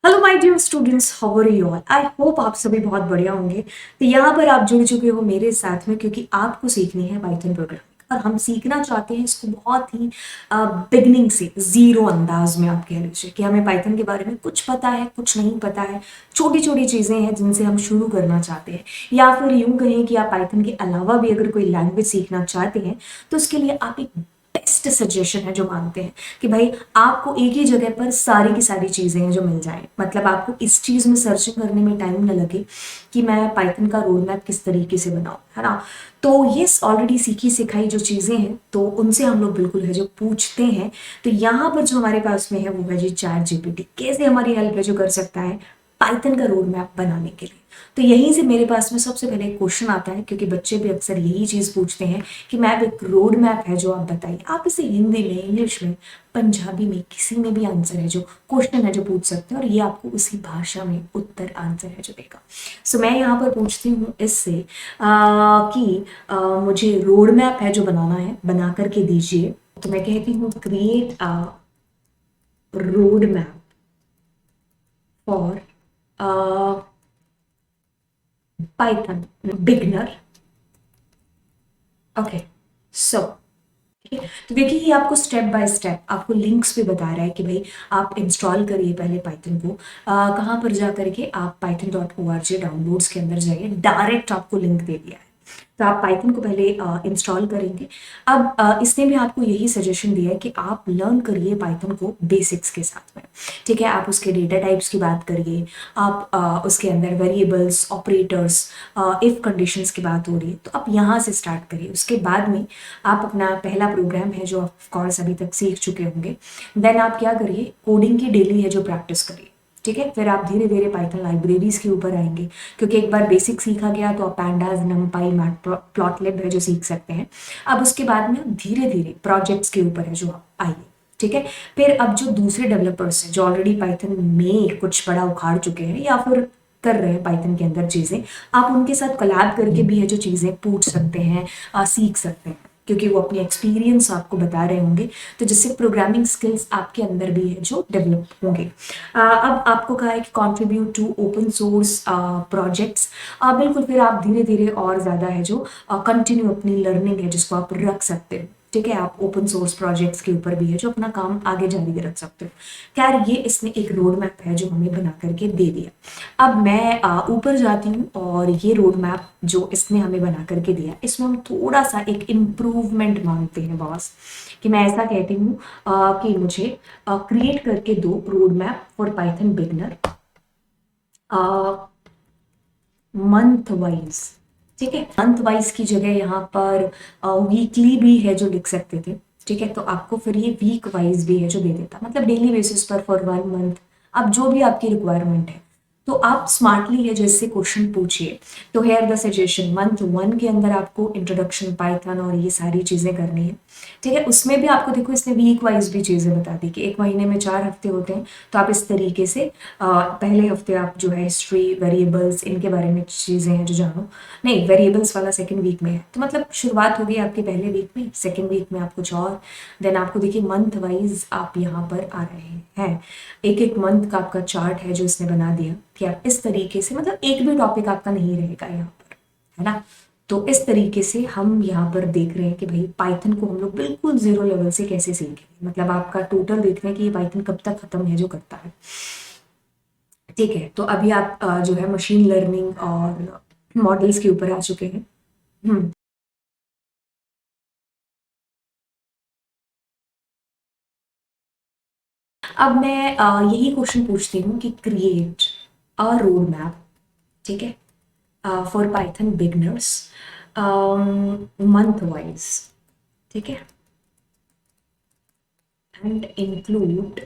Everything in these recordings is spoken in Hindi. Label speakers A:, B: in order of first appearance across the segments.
A: Hello my dear students, how are you all. I hope आप सभी बहुत बढ़िया होंगे। तो यहाँ पर आप जुड़ चुके हो मेरे साथ में क्योंकि आपको सीखनी है पाइथन प्रोग्रामिंग और हम सीखना चाहते हैं इसको बहुत ही बिगनिंग से, जीरो अंदाज में। आप कह लीजिए कि हमें पाइथन के बारे में कुछ पता है, कुछ नहीं पता है। छोटी छोटी चीज़ें हैं जिनसे हम शुरू करना चाहते हैं, या फिर यूं कहें कि आप पाइथन के अलावा भी अगर कोई लैंग्वेज सीखना चाहते हैं तो उसके लिए आप एक बेस्ट सजेशन है जो मानते हैं कि भाई आपको एक ही जगह पर सारी की सारी चीज़ें हैं जो मिल जाए। मतलब आपको इस चीज़ में सर्चिंग करने में टाइम न लगे कि मैं पाइथन का रोड मैप किस तरीके से बनाऊं, है ना। तो ये ऑलरेडी सीखी सिखाई जो चीज़ें हैं तो उनसे हम लोग बिल्कुल है जो पूछते हैं। तो यहाँ पर जो हमारे पास में है वो है जी चैट जीपीटी। कैसे हमारी हेल्प है जो कर सकता है पाइथन का रोड मैप बनाने के लिए। तो यहीं से मेरे पास में सबसे पहले एक क्वेश्चन आता है, क्योंकि बच्चे भी अक्सर यही चीज़ पूछते हैं कि मैम एक रोड मैप है जो आप बताइए। आप इसे हिंदी में, इंग्लिश में, पंजाबी में, किसी में भी आंसर है जो क्वेश्चन है जो पूछ सकते हैं और ये आपको उसी भाषा में उत्तर आंसर है जो देगा। सो मैं यहाँ पर पूछती हूँ इससे कि मुझे रोड मैप है जो बनाना है, बना करके दीजिए। तो मैं कहती हूँ create a road map for Python beginner. Okay, so ठीक है। तो देखिए ये आपको स्टेप बाय स्टेप आपको लिंक्स पे बता रहा है कि भाई आप इंस्टॉल करिए पहले पाइथन को। कहाँ पर जा करके आप python.org डाउनलोड्स के अंदर जाइए, डायरेक्ट आपको लिंक दे दिया है। तो आप पाइथन को पहले इंस्टॉल करेंगे। अब इसने भी आपको यही सजेशन दिया है कि आप लर्न करिए पाइथन को बेसिक्स के साथ में। ठीक है, आप उसके डेटा टाइप्स की बात करिए, आप उसके अंदर वेरिएबल्स, ऑपरेटर्स, इफ कंडीशंस की बात हो रही है तो आप यहाँ से स्टार्ट करिए। उसके बाद में आप अपना पहला प्रोग्राम है जो ऑफ कोर्स अभी तक सीख चुके होंगे, देन आप क्या करिए, कोडिंग की डेली है जो प्रैक्टिस करिए। ठीक है, फिर आप धीरे धीरे पाइथन लाइब्रेरीज के ऊपर आएंगे, क्योंकि एक बार बेसिक सीखा गया तो आप पैंडाज, नमपाई, मैटप्लॉटलिब है जो सीख सकते हैं। अब उसके बाद में धीरे धीरे प्रोजेक्ट्स के ऊपर है जो आप आइए। ठीक है, फिर अब जो दूसरे डेवलपर्स हैं जो ऑलरेडी पाइथन में कुछ बड़ा उखाड़ चुके हैं या फिर कर रहे हैं पाइथन के अंदर चीज़ें, आप उनके साथ कोलैब करके भी है जो चीज़ें पूछ सकते हैं, सीख सकते हैं, क्योंकि वो अपनी एक्सपीरियंस आपको बता रहे होंगे। तो जिससे प्रोग्रामिंग स्किल्स आपके अंदर भी है जो डेवलप होंगे। अब आपको कहा है कि contribute to open source projects. बिल्कुल, फिर आप धीरे धीरे और ज़्यादा है जो कंटिन्यू अपनी लर्निंग है जिसको आप रख सकते हो। ठीक है, आप ओपन सोर्स प्रोजेक्ट्स के ऊपर भी है जो अपना काम आगे जारी रख सकते हो। खैर, ये इसने एक रोड मैप है जो हमें बना करके दे दिया। अब मैं ऊपर जाती हूँ और ये रोड मैप जो इसने हमें बना करके दिया, इसमें हम थोड़ा सा एक इम्प्रूवमेंट मांगते हैं बॉस। कि मैं ऐसा कहती हूँ कि मुझे क्रिएट करके दो road map for Python beginner month wise. ठीक है, मंथ वाइज की जगह यहाँ पर वीकली भी है जो लिख सकते थे। ठीक है, तो आपको फिर ये वीक वाइज भी है जो दे देता, मतलब डेली बेसिस पर फॉर 1 मंथ। अब जो भी आपकी रिक्वायरमेंट है तो आप स्मार्टली है जैसे क्वेश्चन पूछिए। तो हेयर द सजेशन, मंथ 1 के अंदर आपको इंट्रोडक्शन पाइथन और ये सारी चीज़ें करनी है। ठीक है, उसमें भी आपको देखो इसने वीक वाइज भी चीज़ें बता दी कि एक महीने में 4 हफ्ते होते हैं। तो आप इस तरीके से पहले हफ्ते आप जो है हिस्ट्री, वेरिएबल्स, इनके बारे में चीज़ें हैं जो जानो। नहीं, वेरिएबल्स वाला सेकंड वीक में है, तो मतलब शुरुआत होगी आपके पहले वीक में, सेकंड वीक में आप कुछ और। देन आपको देखिए मंथ वाइज आप यहाँ पर आ रहे हैं। एक एक मंथ का आपका चार्ट है जो इसने बना दिया कि आप इस तरीके से, मतलब एक भी टॉपिक आपका नहीं रहेगा यहाँ पर, है ना। तो इस तरीके से हम यहाँ पर देख रहे हैं कि भाई पाइथन को हम लोग बिल्कुल जीरो लेवल से कैसे सीखेंगे। मतलब आपका टोटल देख रहे हैं कि ये पाइथन कब तक खत्म है जो करता है। ठीक है, तो अभी आप जो है मशीन लर्निंग और मॉडल्स के ऊपर आ चुके हैं। हम्म। अब मैं यही क्वेश्चन पूछती हूँ कि क्रिएट अ रोड मैप। ठीक है, for Python beginners month wise. ठीक है, and include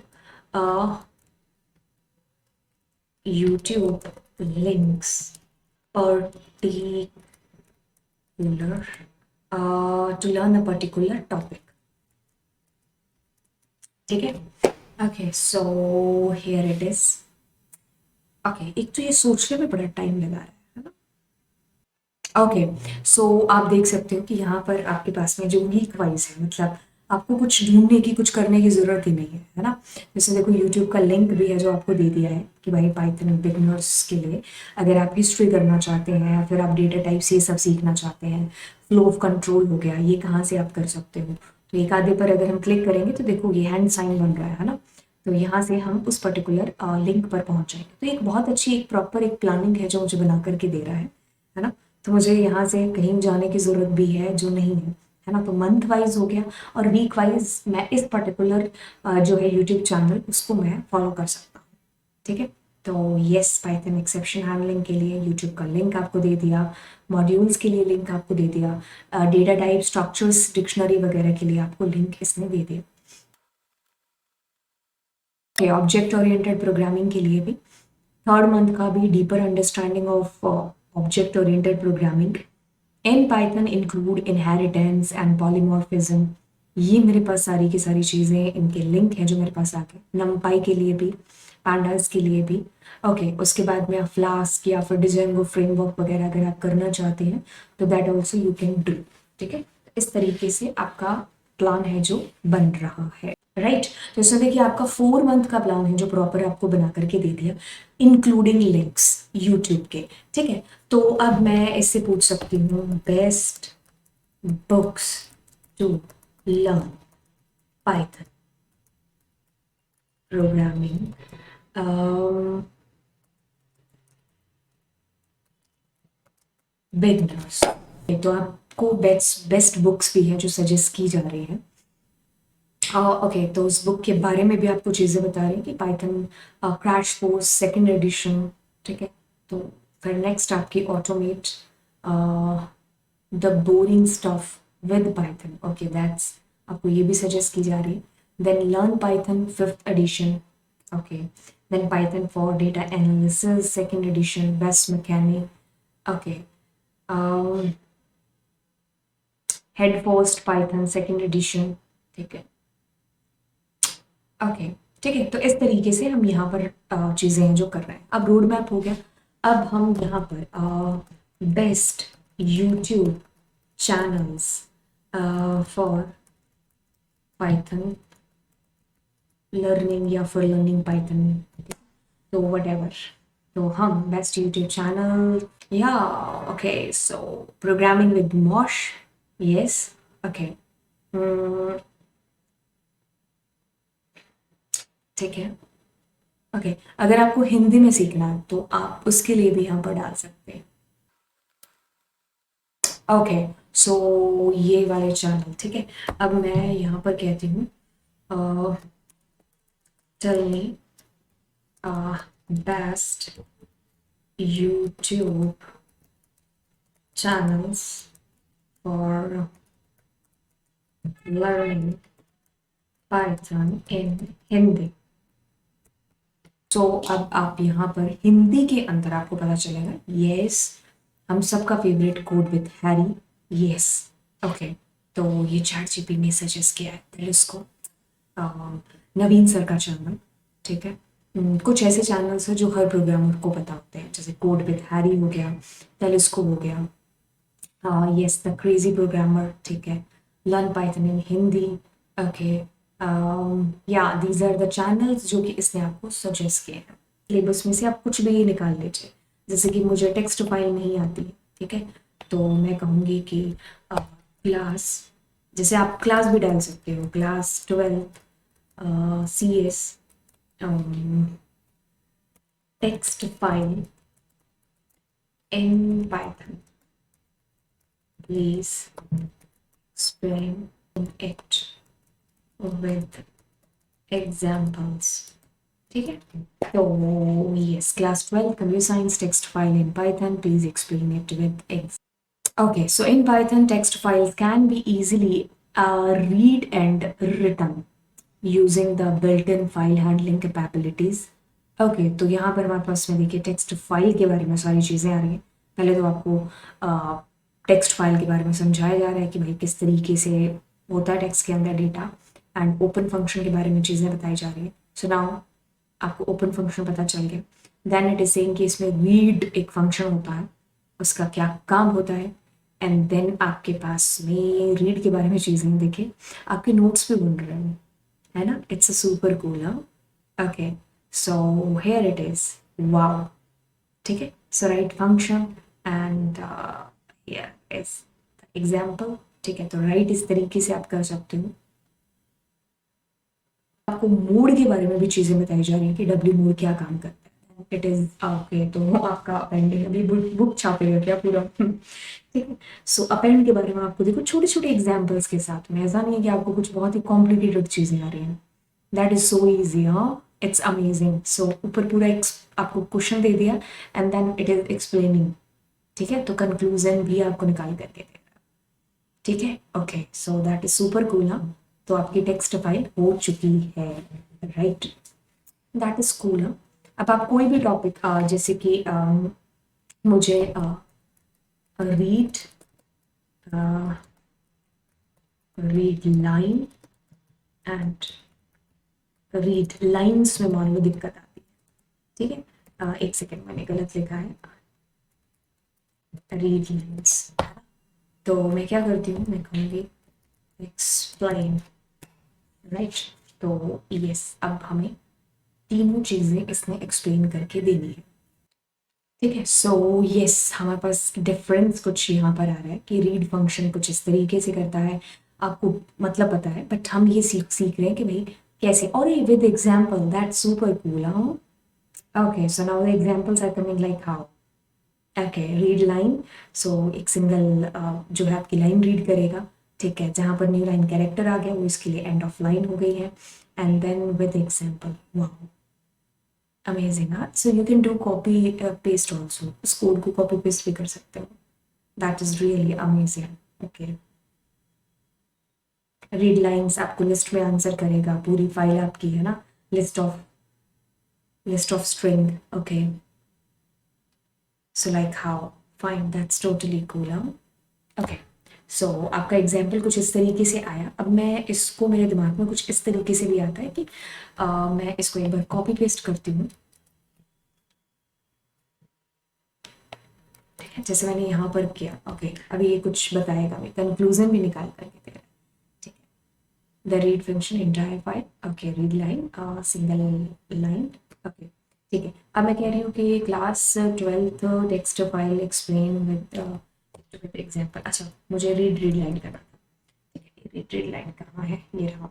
A: YouTube links particular to learn a particular topic. ठीक है, okay, so here it is. Okay, एक तो ये सोचने में बड़ा टाइम लगा रहा है ना। ओके, सो आप देख सकते हो कि यहाँ पर आपके पास में जो वीक वाइज है, मतलब आपको कुछ ढूंढने की, कुछ करने की ज़रूरत ही नहीं है ना। जैसे देखो यूट्यूब का लिंक भी है जो आपको दे दिया है कि भाई पाइथन बिगनर्स के लिए, अगर आप हिस्ट्री करना चाहते हैं या फिर आप डेटा टाइप से सब सीखना चाहते हैं, फ्लो ऑफ कंट्रोल हो गया, ये कहाँ से आप कर सकते हो। तो एक आधे पर अगर हम क्लिक करेंगे तो देखो ये हैंड साइन बन रहा है ना। तो यहाँ से हम उस पर्टिकुलर लिंक पर पहुँच जाएंगे। तो एक बहुत अच्छी एक प्रॉपर एक प्लानिंग है जो मुझे बना करके दे रहा है ना। तो मुझे यहाँ से कहीं जाने की ज़रूरत भी है जो नहीं है ना। तो मंथ वाइज हो गया, और वीक वाइज मैं इस पर्टिकुलर जो है यूट्यूब चैनल उसको मैं फॉलो कर सकता हूँ। ठीक है, तो येस पाइथन एक्सेप्शन हैंडलिंग के लिए यूट्यूब का लिंक आपको दे दिया, मॉड्यूल्स के लिए लिंक आपको दे दिया, डेटा टाइप स्ट्रक्चर्स डिक्शनरी वगैरह के लिए आपको लिंक इसने दे दिया। ऑब्जेक्ट ओरिएंटेड प्रोग्रामिंग के लिए भी थर्ड मंथ का भी deeper understanding of object oriented programming in Python include inheritance and polymorphism. ये मेरे पास सारी की सारी चीज़ें, इनके लिंक हैं जो मेरे पास आ गए, नमपाई के लिए भी, pandas के लिए भी। ओके, उसके बाद में आप फ्लास्क या फिर डिजाइंगो फ्रेमवर्क वगैरह अगर आप करना चाहते हैं तो that also you can do. ठीक है, इस तरीके से आपका प्लान है जो बन रहा है, राइट। तो इसमें देखिए आपका 4 मंथ का प्लान है जो प्रॉपर आपको बना करके दे दिया, इंक्लूडिंग लिंक्स यूट्यूब के। ठीक है, तो अब मैं इससे पूछ सकती हूँ best books to learn Python programming. Beginners, तो आपको बेस्ट बेस्ट बुक्स भी हैं जो सजेस्ट की जा रही हैं। ओके, तो उस बुक के बारे में भी आपको चीज़ें बता रही हैं कि Python crash course second edition. ठीक है, तो फिर नेक्स्ट आपकी automate the boring stuff with Python. Okay, that's आपको ये भी सजेस्ट की जा रही है। Then learn Python 5th edition. Okay, then Python for data analysis second edition, best mechanic. Okay, head first Python second edition. ठीक है, ओके, ठीक है। तो इस तरीके से हम यहाँ पर चीज़ें जो कर रहे हैं, अब रोड मैप हो गया। अब हम यहाँ पर best YouTube channels for Python learning या फॉर लर्निंग पाइथन, तो वट एवर, तो हम बेस्ट यूट्यूब चैनल या okay, so programming with मॉश, yes, okay, ठीक है। ओके, अगर आपको हिंदी में सीखना है तो आप उसके लिए भी यहाँ पर डाल सकते हैं। ओके, सो ये वाले चैनल, ठीक है। अब मैं यहाँ पर कहती हूँ tell me best YouTube channels for learning Python in Hindi. तो अब आप यहाँ पर हिंदी के अंदर आपको पता चलेगा, यस, हम सबका favourite code with Harry, yes, okay. तो ये चैट जीपी ने सजेस्ट किया है टेलिस्को, नवीन सर का चैनल। ठीक है, कुछ ऐसे चैनल्स हैं जो हर प्रोग्रामर को पता होते हैं, जैसे कोड विद हैरी हो गया, टेलिस्को हो गया, यस द क्रेजी प्रोग्रामर। ठीक है, learn Python in Hindi. Okay, या दीज आर द चैनल्स जो कि इसने आपको सजेस्ट किए हैं। सिलेबस में से आप कुछ भी निकाल लीजिए, जैसे कि मुझे टेक्स्ट फाइल नहीं आती, ठीक है, तो मैं कहूँगी कि क्लास, जैसे आप क्लास भी डाल सकते हो, class 12 CS text file in Python. Please explain it with examples. ठीक है, तो yes, class 12 computer science text file in Python. Please explain it with examples. Okay, so in Python, text files can be easily read and written using the built-in file handling capabilities. Okay, तो यहाँ पर हमारे पास में देखिए टेक्स्ट फाइल के बारे में सारी चीज़ें आ रही हैं। पहले तो आपको टेक्स्ट फाइल के बारे में समझाया जा रहा है कि भाई किस तरीके से होता है टेक्स्ट के अंदर डेटा, एंड ओपन फंक्शन के बारे में चीज़ें बताई जा रही है। सो नाउ आपको ओपन फंक्शन पता चल गया। देन इट इज सेइंग कि इसमें रीड एक फंक्शन होता है, उसका क्या काम होता है, एंड देन आपके पास में रीड के बारे में चीज़ें देखें, आपके नोट्स भी बन रहे हैं, है ना। It's a super cool. Okay, so here it is, wow. ठीक है, so right function and here is example. ठीक है, तो राइट इस तरीके से आप कर सकते हो। आपको मूड के बारे में भी चीज़ें बताई जा रही हैं कि डब्ल्यू मूड क्या काम करता है। इट इज़ ओके, तो आपका अपेंडिंग अभी बुक छापेगा क्या पूरा? ठीक है, सो अपेंड के बारे में आपको देखो छोटे छोटे एग्जाम्पल्स के साथ में, ऐसा नहीं है कि आपको कुछ बहुत ही कॉम्प्लिकेटेड चीज़ें आ रही हैं। दैट इज सो ईजी, हाँ, इट्स अमेजिंग। सो ऊपर पूरा आपको क्वेश्चन दे दिया and then it is explaining. ठीक है, तो कंक्लूजन भी आपको निकाल करके देगा। ठीक है, okay, so that is super cool ना। तो आपकी टेक्स्ट फाइल हो चुकी है, राइट, दैट इज कूल। अब आप कोई भी टॉपिक जैसे कि मुझे read read line and read lines में मान लो दिक्कत आती है। ठीक है, एक सेकेंड, मैंने गलत लिखा है, रीड लाइन्स। तो मैं क्या करती हूँ, मैं कहूँगी एक्सप्लेन, राइट। तो यस, अब हमें तीनों चीज़ें इसने एक्सप्लेन करके देनी है। ठीक है, सो यस, हमारे पास डिफरेंस कुछ यहाँ पर आ रहा है कि रीड फंक्शन कुछ इस तरीके से करता है, आपको मतलब पता है, बट हम ये सीख रहे हैं कि भाई कैसे, और ये with example, that super cool. Okay, so now the examples are coming like how. Okay, read line, so एक सिंगल जो है आपकी लाइन रीड करेगा। ठीक है, जहाँ पर न्यू लाइन कैरेक्टर आ गया वो इसके लिए एंड ऑफ लाइन हो गई है। And then with example, wow, amazing. हाँ, so you can do copy paste also, इस कोड को कॉपी पेस्ट भी कर सकते हो। That is really amazing. Okay, read lines आपको लिस्ट में आंसर करेगा, पूरी फाइल आपकी है ना, list of string. Okay, so like how, fine, that's totally cool, huh? Okay, so आपका एग्जाम्पल कुछ इस तरीके से आया। अब मैं इसको, मेरे दिमाग में कुछ इस तरीके से भी आता है कि मैं इसको एक बार कॉपी पेस्ट करती हूँ। ठीक है, जैसे मैंने यहाँ पर किया। ओके, अभी ये कुछ बताएगा, मैं कंक्लूजन भी निकाल करके दे रहा है। ठीक है, the read function entire file, okay, read line, single line. Okay, ठीक है, अब मैं कह रही हूँ कि class 12th text file explain with example. अच्छा, मुझे रीड लाइन करना था। ठीक है, रीड लाइन करना है, ये रहा।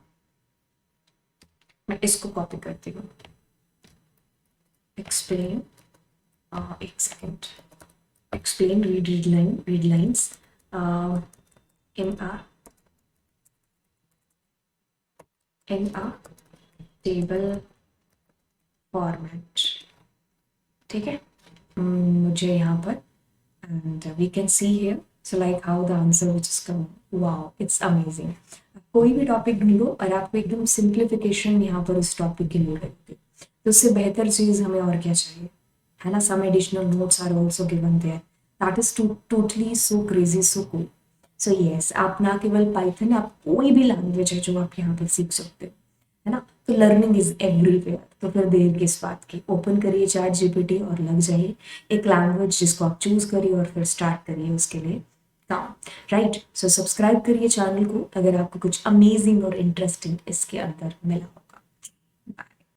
A: मैं इसको कॉपी करती हूँ, एक्सप्लेन, एक second, explain read lines in a table format. ठीक है, मुझे यहाँ पर, and we can see here, so like how the answer which is come, wow, it's amazing. कोई भी टॉपिक ढूंढो और आपको एकदम सिंप्लीफिकेशन यहाँ पर उस टॉपिक की मिल रही होगी, तो उससे बेहतर चीज़ हमें और क्या चाहिए, है ना। Some additional notes are also given there, that is totally so crazy, so cool. So yes, आप ना केवल पाइथन, आप कोई भी लैंग्वेज है जो आप यहाँ पर सीख सकते हो, है ना। तो लर्निंग इज एवरीवेयर, तो फिर देर किस बात की, ओपन करिए चैट जीपीटी और लग जाइए एक लैंग्वेज जिसको आप चूज करिए और फिर स्टार्ट करिए उसके लिए काम, राइट। सो सब्सक्राइब करिए चैनल को अगर आपको कुछ अमेजिंग और इंटरेस्टिंग इसके अंदर मिला हो।